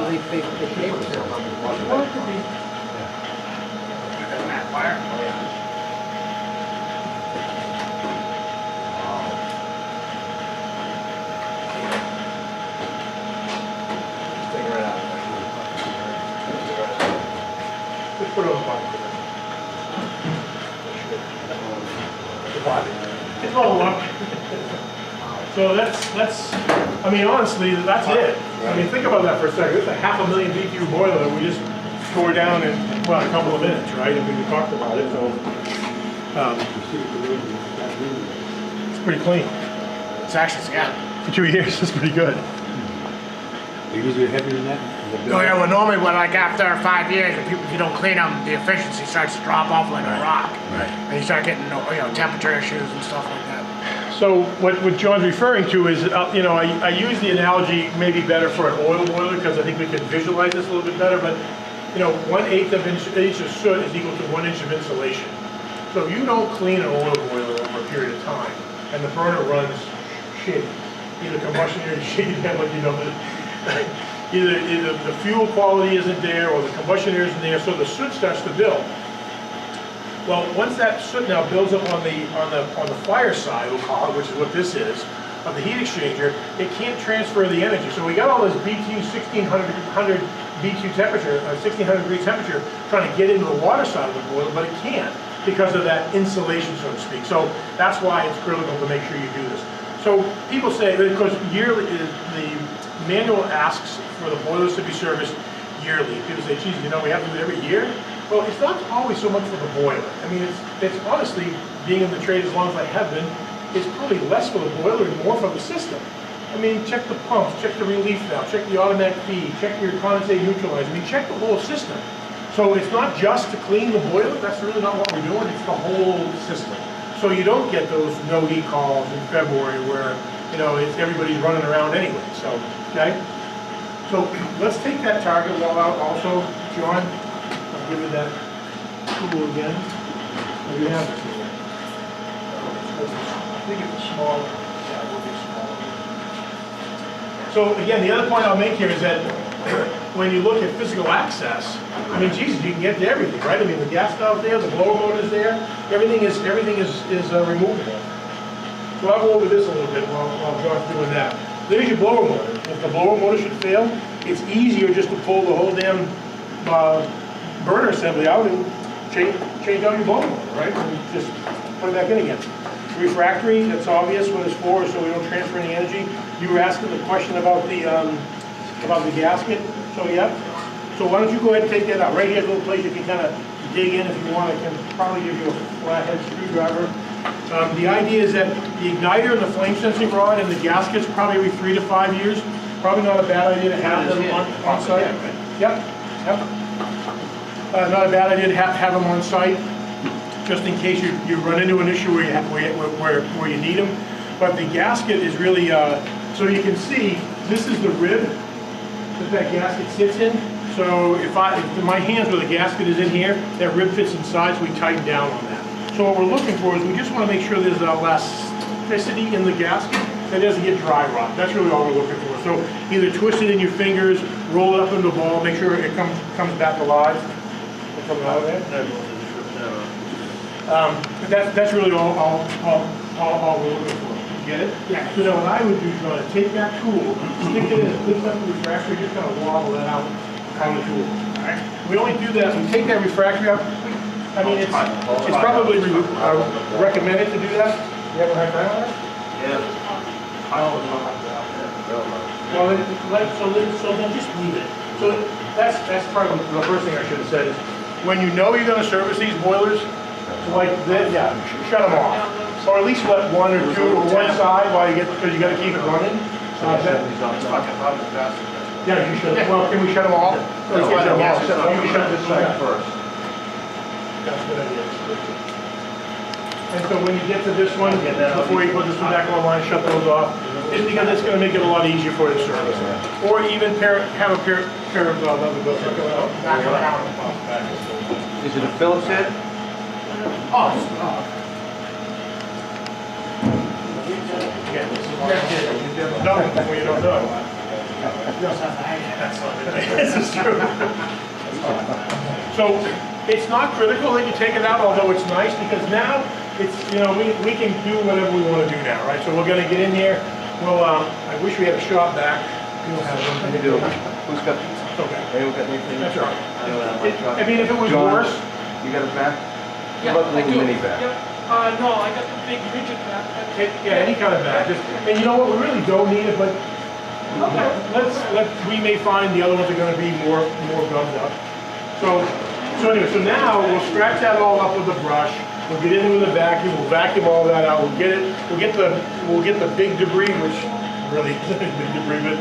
they came with it. Well, it could be. Fire? Oh, yeah. Just take it right out. Just put it on the bottom. The bottom. It's all up. So that's, I mean, honestly, that's it. I mean, think about that for a second. It's a 500,000 BTU boiler that we just tore down in, well, a couple of minutes, right? I mean, we talked about it, so. It's pretty clean. It's actually, yeah. For 2 years, it's pretty good. They're usually heavier than that? Oh yeah, well normally when like after 5 years, if you don't clean them, the efficiency starts to drop off like a rock. Right. And you start getting, temperature issues and stuff like that. So what John's referring to is, I use the analogy maybe better for an oil boiler because I think we can visualize this a little bit better, but 1/8 of inch of soot is equal to 1 inch of insulation. So if you don't clean an oil boiler over a period of time and the burner runs shitty, either combustion air is shitty, either the fuel quality isn't there or the combustion air isn't there, so the soot starts to build. Well, once that soot now builds up on the fire side, we'll call it, which is what this is, of the heat exchanger, it can't transfer the energy. So we got all this BTU 1600 BTU temperature, 1600 degree temperature, trying to get into the water side of the boiler, but it can't because of that insulation, so to speak. So that's why it's critical to make sure you do this. So people say, because yearly, the manual asks for the boilers to be serviced yearly. People say, geez, we have to do it every year? Well, it's not always so much for the boiler. I mean, it's honestly, being in the trade as long as I have been, it's probably less for the boiler and more for the system. I mean, check the pumps, check the relief valve, check the automatic feed, check your condensate neutralizer. I mean, check the whole system. So it's not just to clean the boiler, that's really not what we're doing, it's the whole system. So you don't get those no-heat calls in February where, everybody's running around anyway, so, okay? So let's take that target wall out also, John. I'll give you that tool again. We have it here. I think it's a smaller, yeah, it will be smaller. So again, the other point I'll make here is that when you look at physical access, I mean, Jesus, you can get to everything, right? I mean, the gas valve's there, the blower motor's there, everything is removable. So I'll go over this a little bit while John's doing that. There's your blower motor. If the blower motor should fail, it's easier just to pull the whole damn burner assembly out and change out your blower motor, right? And just put it back in again. Refractory, that's obvious what it's for, so we don't transfer any energy. You were asking the question about the gasket, so yeah. So why don't you go ahead and take that out. Right here's a little place you can kind of dig in if you want. I can probably give you a flathead screwdriver. The idea is that the igniter and the flame sensing rod and the gaskets probably every 3 to 5 years. Probably not a bad idea to have them on site. Yep. Not a bad idea to have them on site, just in case you run into an issue where you need them. But the gasket is really, so you can see, this is the rib that gasket sits in. So if my hands where the gasket is in here, that rib fits inside, so we tighten down on that. So what we're looking for is we just want to make sure there's elasticity in the gasket that doesn't get dry rot. That's really all we're looking for. So either twist it in your fingers, roll it up into a ball, make sure it comes back alive. It comes out of there. That's really all we're looking for. You get it? Yeah. So now what I would do is take that tool, stick it in, lift up the refractory, just kind of wobble that out on the tool. All right. We only do that, we take that refractory out. I mean, it's probably recommended to do that. You ever had that? Yeah. Well, so then just leave it. So that's part of the first thing I should have said is, when you know you're going to service these boilers, like this, yeah, shut them off. Or at least let one or two or one side while you get, because you got to keep it running. Yeah, you should. Well, can we shut them off? Let's get them off. You shut this side first. That's a good idea. And so when you get to this one, before you put this one back online, shut those off. Just because it's going to make it a lot easier for you to service. Or even have a pair of leather belts back around. Is it a Phillips head? Oh, yeah, this is no, well, you don't know. You also have to hang it. That's not it. This is true. So it's not critical that you take it out, although it's nice because now it's, you know, we can do whatever we want to do now, right? So we're going to get in here. Well, I wish we had a shop back. We don't have one. You do. Who's got, It's okay. anyone got anything? That's all right. I don't have my truck. I mean, if it was John, worse, You got a back? Yeah, What about I the do. mini back? Yep. No, I got the big rigid back. yeah, any kind of bag. And you know what? We really don't need it, but we may find the other ones are going to be more gummed up. So anyway, so now we'll scratch that all up with the brush. We'll get in with a vacuum. We'll vacuum all that out. We'll get it. We'll get the big debris, which really isn't big debris, but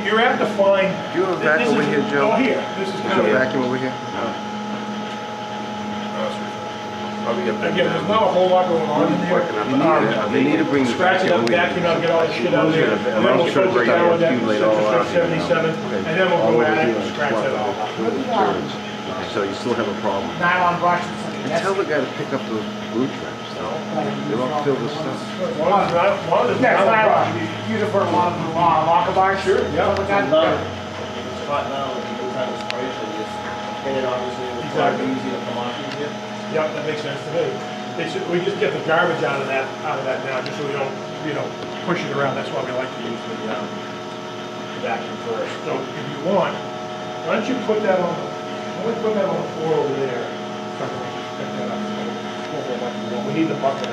you're apt to find. Do you have a vac over here, Joe? Oh, here. This is Is kind there a of. vacuum over here? Again, there's not a whole lot going on in there. They need to bring the Scratch it up, vacuum out, get all the shit out of there. And then we'll focus down on that Accumulate all out. 77, and then we'll go at it and scratch it all up. So you still have a problem. Nylon brush and something. Tell the guy to pick up those glue traps, though. They won't fill this stuff. One of them, Yeah, it's nylon. You use it for a lot of locker bars. Sure. Yeah. Something like that. It's hot now, with the new kind of spray, so you just hit it, obviously, it's Exactly. easy to come off easier. Yep, that makes sense to me. We just get the garbage out of that now, just so we don't, push it around. That's why we like to use the vacuum first. So if you want, why don't you put that on the floor over there. Pick that up. We need the bucket.